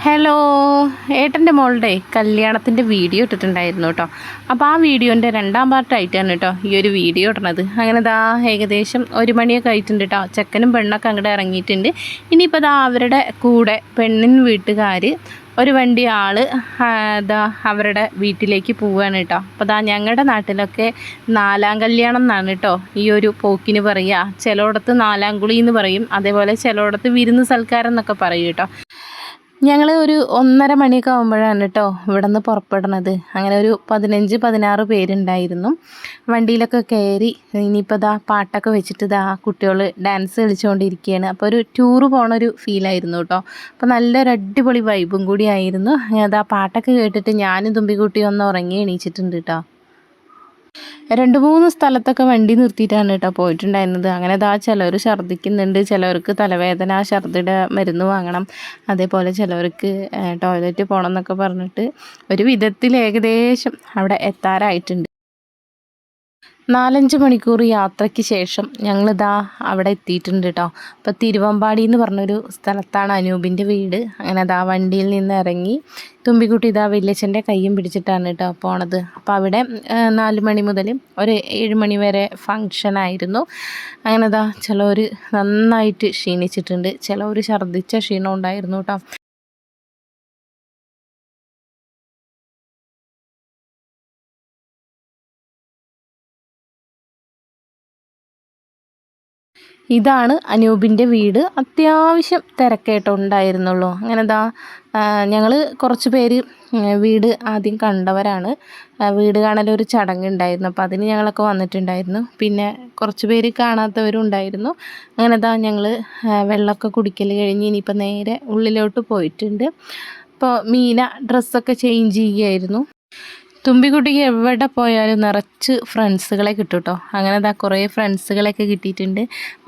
Hello, ഏട്ടൻ്റെ മോളുടെ കല്യാണത്തിൻ്റെ വീഡിയോ ഇട്ടിട്ടുണ്ടായിരുന്നു കേട്ടോ. അപ്പോൾ ആ വീഡിയോൻ്റെ രണ്ടാം പാർട്ടായിട്ടാണ് കേട്ടോ ഈ ഒരു വീഡിയോ ഇടുന്നത്. അങ്ങനെ ദാ ഏകദേശം 1 മണിയൊക്കെ ആയിട്ടുണ്ട് കേട്ടോ. ചെക്കനും പെണ്ണൊക്കെ അങ്ങോട്ട് ഇറങ്ങിയിട്ടുണ്ട്. ഇനിയിപ്പോൾ ദാ അവരുടെ കൂടെ പെണ്ണിൻ വീട്ടുകാർ ഒരു വണ്ടി ദാ അവരുടെ വീട്ടിലേക്ക് പോവുകയാണ് കേട്ടോ. അപ്പോൾ ദാ ഞങ്ങളുടെ നാട്ടിലൊക്കെ നാലാം കല്യാണം എന്നാണ് കേട്ടോ ഈ ഒരു പോക്കിന് പറയുക. ചിലയിടത്ത് നാലാംകുളി എന്ന് പറയും, അതേപോലെ ചിലയിടത്ത് വിരുന്ന് സൽക്കാരം എന്നൊക്കെ പറയും കേട്ടോ. ഞങ്ങൾ ഒരു 1:30 മണിയൊക്കെ ആകുമ്പോഴാണ് കേട്ടോ ഇവിടെ നിന്ന് പുറപ്പെടുന്നത്. അങ്ങനെ ഒരു 15-16 പേരുണ്ടായിരുന്നു. വണ്ടിയിലൊക്കെ കയറി ഇനിയിപ്പോൾ ഇതാ പാട്ടൊക്കെ വെച്ചിട്ട് ഇതാ കുട്ടികൾ ഡാൻസ് കളിച്ചുകൊണ്ടിരിക്കുകയാണ്. അപ്പോൾ ഒരു ടൂറ് പോണൊരു ഫീലായിരുന്നു കേട്ടോ. അപ്പോൾ നല്ലൊരു അടിപൊളി വൈബും കൂടി ആയിരുന്നു. അതാ പാട്ടൊക്കെ കേട്ടിട്ട് ഞാനും തുമ്പിക്കുട്ടി ഒന്ന് ഉറങ്ങി എണീച്ചിട്ടുണ്ട് കേട്ടോ. 2-3 സ്ഥലത്തൊക്കെ വണ്ടി നിർത്തിയിട്ടാണ് കേട്ടോ പോയിട്ടുണ്ടായിരുന്നത്. അങ്ങനെ ദാ ചിലർ ഛർദ്ദിക്കുന്നുണ്ട്, ചിലവർക്ക് തലവേദന, ഛർദ്ദിയുടെ മരുന്ന് വാങ്ങണം, അതേപോലെ ചിലവർക്ക് ടോയ്ലറ്റ് പോകണം എന്നൊക്കെ പറഞ്ഞിട്ട് ഒരു വിധത്തിൽ ഏകദേശം അവിടെ എത്താറായിട്ടുണ്ട്. 4-5 മണിക്കൂർ യാത്രയ്ക്ക് ശേഷം ഞങ്ങളിതാ അവിടെ എത്തിയിട്ടുണ്ട് കേട്ടോ. അപ്പോൾ തിരുവമ്പാടി എന്ന് പറഞ്ഞൊരു സ്ഥലത്താണ് അനൂപിൻ്റെ വീട്. അങ്ങനെ അതാ വണ്ടിയിൽ നിന്ന് ഇറങ്ങി തുമ്പിക്കുട്ടി ഇതാ വല്യച്ഛൻ്റെ കയ്യും പിടിച്ചിട്ടാണ് കേട്ടോ പോണത്. അപ്പോൾ അവിടെ 4 മണി മുതൽ ഒരു 7 മണി വരെ ഫങ്ഷനായിരുന്നു. അങ്ങനെ അതാ ചിലവർ നന്നായിട്ട് ക്ഷീണിച്ചിട്ടുണ്ട്, ചിലവർ ഛർദ്ദിച്ച ക്ഷീണം ഉണ്ടായിരുന്നു കേട്ടോ. ഇതാണ് അനൂപിൻ്റെ വീട്. അത്യാവശ്യം തിരക്കേട്ടോ ഉണ്ടായിരുന്നുള്ളൂ. അങ്ങനെ ദാ ഞങ്ങൾ കുറച്ച് പേര് വീട് ആദ്യം കണ്ടവരാണ്. വീട് കാണലൊരു ചടങ്ങുണ്ടായിരുന്നു, അപ്പോൾ അതിന് ഞങ്ങളൊക്കെ വന്നിട്ടുണ്ടായിരുന്നു. പിന്നെ കുറച്ച് പേര് കാണാത്തവരും ഉണ്ടായിരുന്നു. അങ്ങനെ ദാ ഞങ്ങൾ വെള്ളമൊക്കെ കുടിക്കൽ കഴിഞ്ഞ് ഇനിയിപ്പോൾ നേരെ ഉള്ളിലോട്ട് പോയിട്ടുണ്ട്. അപ്പോൾ മീന ഡ്രസ്സൊക്കെ ചേഞ്ച് ചെയ്യുകയായിരുന്നു. തുമ്പിക്കുട്ടിക്ക് എവിടെ പോയാലും നിറച്ച് ഫ്രണ്ട്സുകളെ കിട്ടും കേട്ടോ. അങ്ങനെ ദാ കുറേ ഫ്രണ്ട്സുകളെയൊക്കെ കിട്ടിയിട്ടുണ്ട്.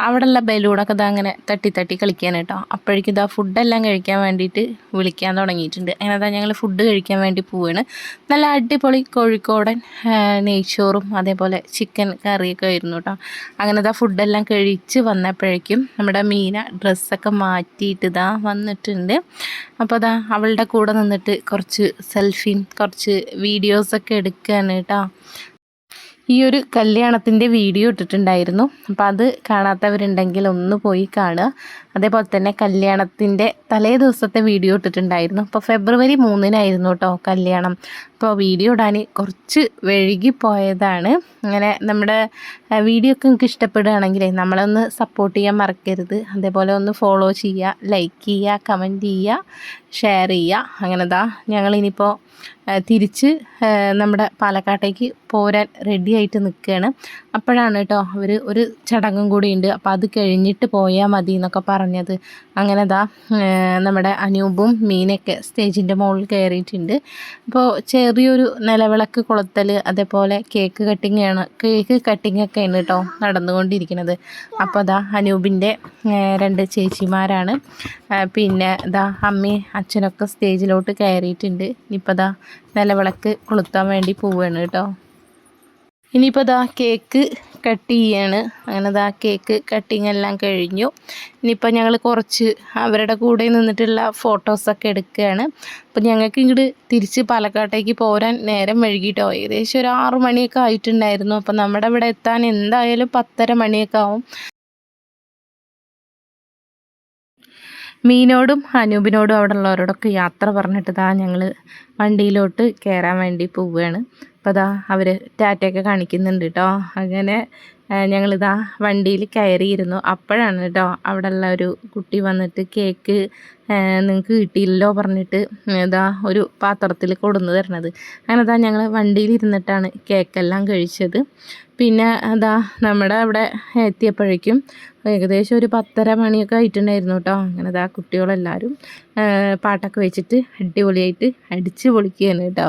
അവിടെയുള്ള ബലൂണൊക്കെ ദാ അങ്ങനെ തട്ടി തട്ടി കളിക്കാൻ കേട്ടോ. അപ്പോഴേക്കും ഇതാ ഫുഡെല്ലാം കഴിക്കാൻ വേണ്ടിയിട്ട് വിളിക്കാൻ തുടങ്ങിയിട്ടുണ്ട്. അങ്ങനെ ദാ ഞങ്ങൾ ഫുഡ് കഴിക്കാൻ വേണ്ടി പോവുകയാണ്. നല്ല അടിപൊളി കോഴിക്കോടൻ നെയ്ച്ചോറും അതേപോലെ ചിക്കൻ കറിയൊക്കെ ആയിരുന്നു കേട്ടോ. അങ്ങനെ ദാ ഫുഡെല്ലാം കഴിച്ച് വന്നപ്പോഴേക്കും നമ്മുടെ മീന ഡ്രസ്സൊക്കെ മാറ്റിയിട്ട് ഇതാ വന്നിട്ടുണ്ട്. അപ്പോൾ അതാ അവളുടെ കൂടെ നിന്നിട്ട് കുറച്ച് സെൽഫിയും കുറച്ച് വീഡിയോസൊക്കെ എടുക്കുകയാണ് കേട്ടോ. ഈ ഒരു കല്യാണത്തിൻ്റെ വീഡിയോ ഇട്ടിട്ടുണ്ടായിരുന്നു. അപ്പോൾ അത് കാണാത്തവരുണ്ടെങ്കിൽ ഒന്ന് പോയി കാണുക. അതേപോലെ തന്നെ കല്യാണത്തിൻ്റെ തലേ ദിവസത്തെ വീഡിയോ ഇട്ടിട്ടുണ്ടായിരുന്നു. അപ്പോൾ ഫെബ്രുവരി 3-നായിരുന്നു കേട്ടോ കല്യാണം. അപ്പോൾ വീഡിയോ ഇടാൻ കുറച്ച് വൈകിപ്പോയതാണ്. അങ്ങനെ നമ്മുടെ വീഡിയോ ഒക്കെ നിങ്ങൾക്ക് ഇഷ്ടപ്പെടുകയാണെങ്കിൽ നമ്മളൊന്ന് സപ്പോർട്ട് ചെയ്യാൻ മറക്കരുത്. അതേപോലെ ഒന്ന് ഫോളോ ചെയ്യുക, ലൈക്ക് ചെയ്യുക, കമൻറ്റ് ചെയ്യുക, ഷെയർ ചെയ്യുക. അങ്ങനെ ദാ ഞങ്ങളിനിയിപ്പോൾ തിരിച്ച് നമ്മുടെ പാലക്കാട്ടേക്ക് പോരാൻ റെഡി ആയിട്ട് നിൽക്കുകയാണ്. അപ്പോഴാണ് കേട്ടോ അവർ ഒരു ചടങ്ങും കൂടി ഉണ്ട്, അപ്പോൾ അത് കഴിഞ്ഞിട്ട് പോയാൽ മതി എന്നൊക്കെ പറഞ്ഞത്. അങ്ങനെ ദാ നമ്മുടെ അനൂപും മീനൊക്കെ സ്റ്റേജിൻ്റെ മുകളിൽ കയറിയിട്ടുണ്ട്. അപ്പോൾ ചെറിയൊരു നിലവിളക്ക് കൊളുത്തൽ, അതേപോലെ കേക്ക് കട്ടിങ്ങൊക്കെയാണ് കേട്ടോ നടന്നുകൊണ്ടിരിക്കുന്നത്. അപ്പോൾ ദാ അനൂപിൻ്റെ 2 ചേച്ചിമാരാണ്. പിന്നെ ദാ അമ്മയും അച്ഛനൊക്കെ സ്റ്റേജിലോട്ട് കയറിയിട്ടുണ്ട്. ഇനിയിപ്പോൾ ദാ നിലവിളക്ക് കൊളുത്താൻ വേണ്ടി പോവുകയാണ് കേട്ടോ. ഇനിയിപ്പോൾ ദാ കേക്ക് കട്ട് ചെയ്യാണ്. അങ്ങനെ ദാ കേക്ക് കട്ടിങ് എല്ലാം കഴിഞ്ഞു. ഇനിയിപ്പോൾ ഞങ്ങൾ കുറച്ച് അവരുടെ കൂടെ നിന്നിട്ടുള്ള ഫോട്ടോസൊക്കെ എടുക്കുകയാണ്. അപ്പോൾ ഞങ്ങൾക്ക് ഇങ്ങോട്ട് തിരിച്ച് പാലക്കാട്ടേക്ക് പോരാൻ നേരം വൈകിട്ടോ. ഏകദേശം ഒരു 6 മണിയൊക്കെ ആയിട്ടുണ്ടായിരുന്നു. അപ്പോൾ നമ്മുടെ ഇവിടെ എത്താൻ എന്തായാലും 10:30 മണിയൊക്കെ ആവും. മീനോടും അനൂപിനോടും അവിടെ ഉള്ളവരോടൊക്കെ യാത്ര പറഞ്ഞിട്ട് ദാ ഞങ്ങൾ വണ്ടിയിലോട്ട് കയറാൻ വേണ്ടി പോവുകയാണ്. അപ്പോൾ ദാ അവർ ടാറ്റയൊക്കെ കാണിക്കുന്നുണ്ട് കേട്ടോ. അങ്ങനെ ഞങ്ങളിതാ വണ്ടിയിൽ കയറിയിരുന്നു. അപ്പോഴാണ് കേട്ടോ അവിടെ ഉള്ള ഒരു കുട്ടി വന്നിട്ട് കേക്ക് നിങ്ങൾക്ക് കിട്ടിയില്ലല്ലോ പറഞ്ഞിട്ട് ഇതാ ഒരു പാത്രത്തിൽ കൊടുന്ന് തരണത്. അങ്ങനെ അതാ ഞങ്ങൾ വണ്ടിയിൽ ഇരുന്നിട്ടാണ് കേക്കെല്ലാം കഴിച്ചത്. പിന്നെ അതാ നമ്മുടെ അവിടെ എത്തിയപ്പോഴേക്കും ഏകദേശം ഒരു 10:30 മണിയൊക്കെ ആയിട്ടുണ്ടായിരുന്നു കേട്ടോ. അങ്ങനെ അതാ കുട്ടികളെല്ലാവരും പാട്ടൊക്കെ വെച്ചിട്ട് അടിപൊളിയായിട്ട് അടിച്ച് പൊളിക്കുകയാണ് കേട്ടോ.